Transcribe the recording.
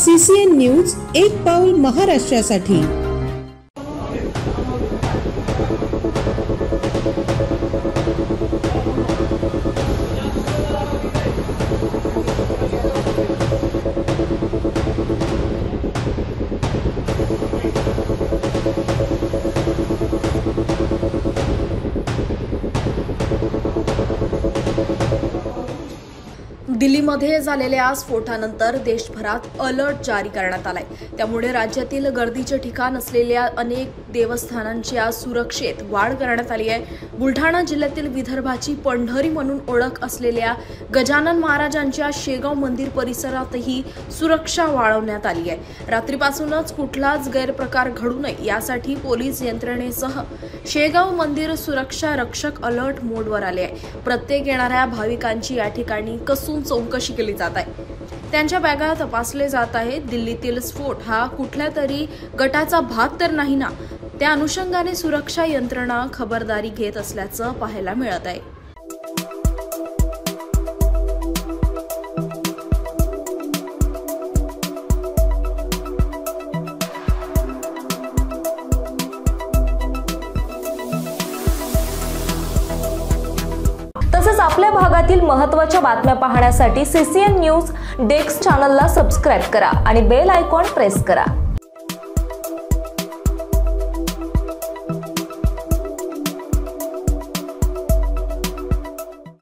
CCN news, एक पाऊल महाराष्ट्रासाठी। दिल्लीमध्ये झालेल्या स्फोटानंतर देशभरात अलर्ट जारी करण्यात आलाय। त्यामुळे राज्यातील गर्दीचे ठिकाण असलेल्या अनेक देवस्थानांच्या सुरक्षेत वाढ करण्यात आली आहे। बुलढाणा जिल्ह्यातील विदर्भाची पंढरी म्हणून ओळख असलेल्या गजानन महाराजांच्या शेगाव मंदिर परिसरातही सुरक्षा वाढवण्यात आली आहे। रात्रीपासूनच कुठलाच गैरप्रकार घडू नये यासाठी पोलीस यंत्रणेसह शेगाव मंदिर सुरक्षा रक्षक अलर्ट मोडवर आले आहे। प्रत्येक येणाऱ्या भाविकांची या ठिकाणी कसून चौकशी केली जात आहे। त्यांच्या बॅगा तपासले जात आहेत। दिल्लीतील स्फोट हा कुठल्या तरी गटाचा भाग तर नाही ना, त्या अनुषंगाने सुरक्षा यंत्रणा खबरदारी घेत असल्याचं पाहायला मिळत आहे। तसेच आपल्या भागातील महत्त्वाच्या बातम्या पाहण्यासाठी CCN न्यूज डेस्क चॅनलला सबस्क्राइब करा आणि बेल आयकॉन प्रेस करा।